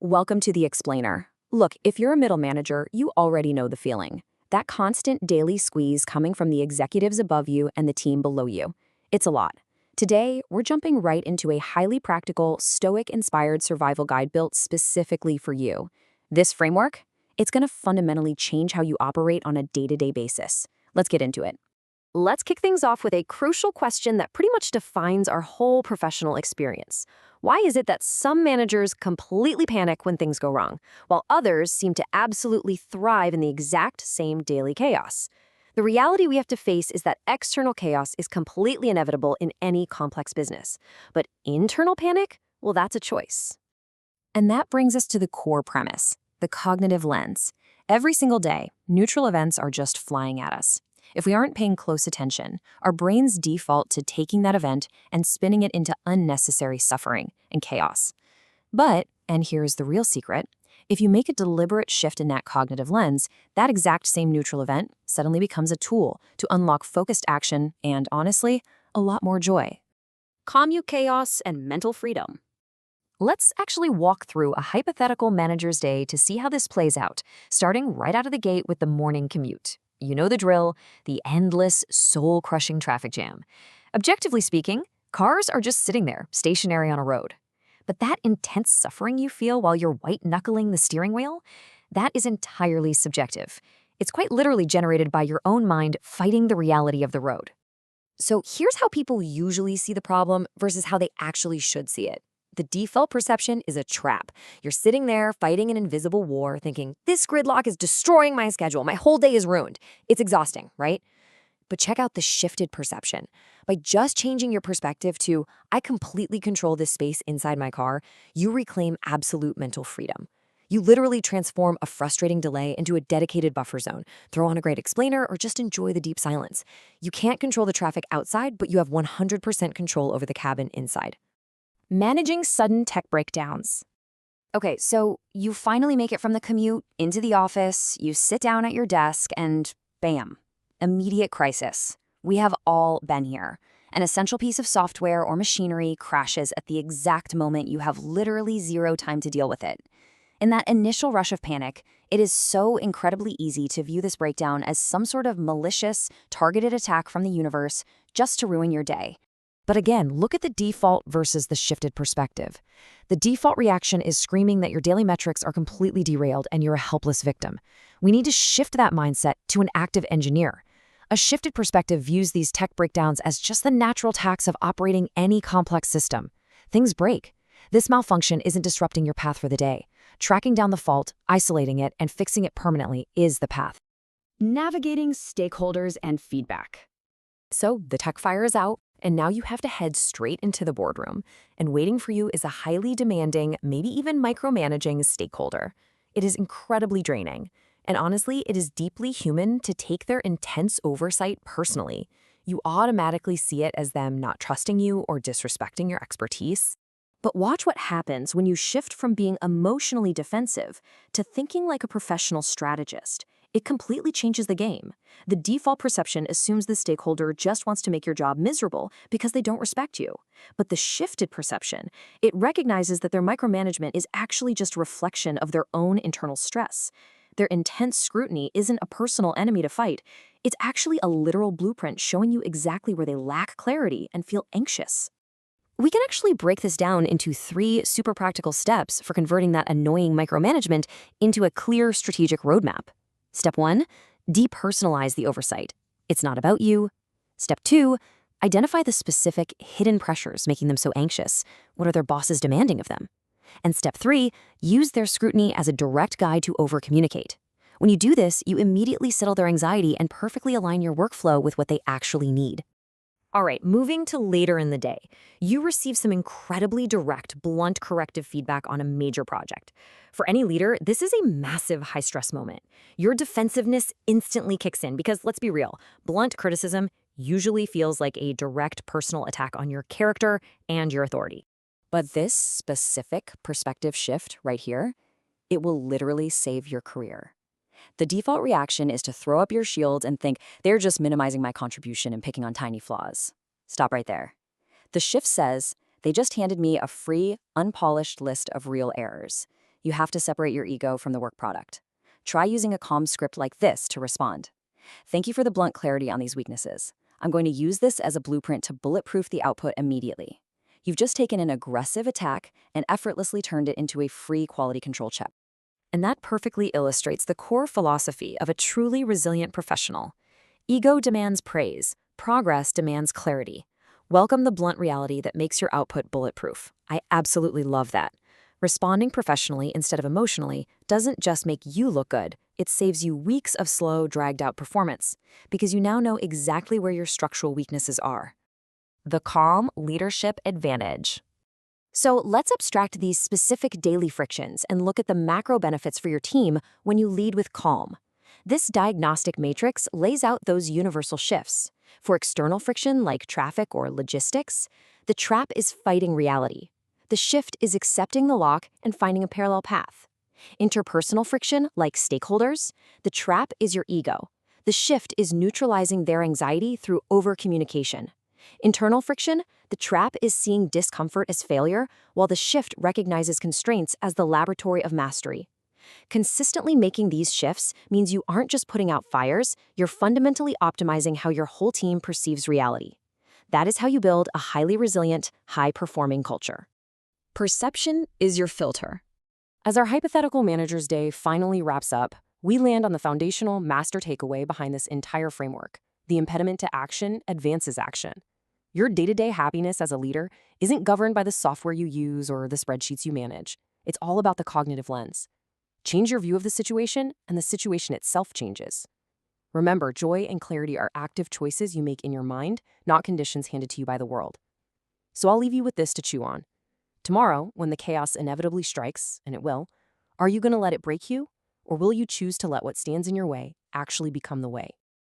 Welcome to the explainer. Look, if you're a middle manager, you already know the feeling. That constant daily squeeze coming from the executives above you and the team below you. It's a lot. Today, we're jumping right into a highly practical, Stoic-inspired survival guide built specifically for you. This framework, it's going to fundamentally change how you operate on a day-to-day basis. Let's get into it. Let's kick things off with a crucial question that pretty much defines our whole professional experience. Why is it that some managers completely panic when things go wrong, while others seem to absolutely thrive in the exact same daily chaos? The reality we have to face is that external chaos is completely inevitable in any complex business. But internal panic? Well, that's a choice. And that brings us to the core premise, the cognitive lens. Every single day, neutral events are just flying at us. If we aren't paying close attention, our brains default to taking that event and spinning it into unnecessary suffering and chaos. But, and here's the real secret, if you make a deliberate shift in that cognitive lens, that exact same neutral event suddenly becomes a tool to unlock focused action and, honestly, a lot more joy. Commute chaos and mental freedom. Let's actually walk through a hypothetical manager's day to see how this plays out, starting right out of the gate with the morning commute. You know the drill, the endless, soul-crushing traffic jam. Objectively speaking, cars are just sitting there, stationary on a road. But that intense suffering you feel while you're white-knuckling the steering wheel, that is entirely subjective. It's quite literally generated by your own mind fighting the reality of the road. So here's how people usually see the problem versus how they actually should see it. The default perception is a trap. You're sitting there fighting an invisible war thinking, this gridlock is destroying my schedule. My whole day is ruined. It's exhausting, right? But check out the shifted perception. By just changing your perspective to, I completely control this space inside my car, you reclaim absolute mental freedom. You literally transform a frustrating delay into a dedicated buffer zone, throw on a great explainer, or just enjoy the deep silence. You can't control the traffic outside, but you have 100% control over the cabin inside. Managing sudden tech breakdowns. Okay, so you finally make it from the commute into the office, you sit down at your desk, and bam, immediate crisis. We have all been here. An essential piece of software or machinery crashes at the exact moment you have literally zero time to deal with it. In that initial rush of panic, it is so incredibly easy to view this breakdown as some sort of malicious, targeted attack from the universe just to ruin your day. But again, look at the default versus the shifted perspective. The default reaction is screaming that your daily metrics are completely derailed and you're a helpless victim. We need to shift that mindset to an active engineer. A shifted perspective views these tech breakdowns as just the natural tax of operating any complex system. Things break. This malfunction isn't disrupting your path for the day. Tracking down the fault, isolating it, and fixing it permanently is the path. Navigating stakeholders and feedback. So the tech fire is out. And now you have to head straight into the boardroom, and waiting for you is a highly demanding, maybe even micromanaging stakeholder. It is incredibly draining, and honestly, it is deeply human to take their intense oversight personally. You automatically see it as them not trusting you or disrespecting your expertise. But watch what happens when you shift from being emotionally defensive to thinking like a professional strategist. It completely changes the game. The default perception assumes the stakeholder just wants to make your job miserable because they don't respect you. But the shifted perception, it recognizes that their micromanagement is actually just a reflection of their own internal stress. Their intense scrutiny isn't a personal enemy to fight. It's actually a literal blueprint showing you exactly where they lack clarity and feel anxious. We can actually break this down into 3 super practical steps for converting that annoying micromanagement into a clear strategic roadmap. Step 1, depersonalize the oversight. It's not about you. Step 2, identify the specific hidden pressures making them so anxious. What are their bosses demanding of them? And step 3, use their scrutiny as a direct guide to over-communicate. When you do this, you immediately settle their anxiety and perfectly align your workflow with what they actually need. All right, moving to later in the day, you receive some incredibly direct, blunt corrective feedback on a major project. For any leader, this is a massive high-stress moment. Your defensiveness instantly kicks in because, let's be real, blunt criticism usually feels like a direct personal attack on your character and your authority. But this specific perspective shift right here, it will literally save your career. The default reaction is to throw up your shield and think, they're just minimizing my contribution and picking on tiny flaws. Stop right there. The shift says, they just handed me a free, unpolished list of real errors. You have to separate your ego from the work product. Try using a calm script like this to respond. Thank you for the blunt clarity on these weaknesses. I'm going to use this as a blueprint to bulletproof the output immediately. You've just taken an aggressive attack and effortlessly turned it into a free quality control check. And that perfectly illustrates the core philosophy of a truly resilient professional. Ego demands praise, progress demands clarity. Welcome the blunt reality that makes your output bulletproof. I absolutely love that. Responding professionally instead of emotionally doesn't just make you look good, it saves you weeks of slow, dragged-out performance, because you now know exactly where your structural weaknesses are. The calm leadership advantage. So let's abstract these specific daily frictions and look at the macro benefits for your team when you lead with calm. This diagnostic matrix lays out those universal shifts. For external friction like traffic or logistics, the trap is fighting reality. The shift is accepting the lock and finding a parallel path. Interpersonal friction like stakeholders, the trap is your ego. The shift is neutralizing their anxiety through over-communication. Internal friction, the trap is seeing discomfort as failure, while the shift recognizes constraints as the laboratory of mastery. Consistently making these shifts means you aren't just putting out fires, you're fundamentally optimizing how your whole team perceives reality. That is how you build a highly resilient, high-performing culture. Perception is your filter. As our hypothetical manager's day finally wraps up, we land on the foundational master takeaway behind this entire framework. The impediment to action advances action. Your day-to-day happiness as a leader isn't governed by the software you use or the spreadsheets you manage. It's all about the cognitive lens. Change your view of the situation, and the situation itself changes. Remember, joy and clarity are active choices you make in your mind, not conditions handed to you by the world. So I'll leave you with this to chew on. Tomorrow, when the chaos inevitably strikes, and it will, are you going to let it break you? Or will you choose to let what stands in your way actually become the way?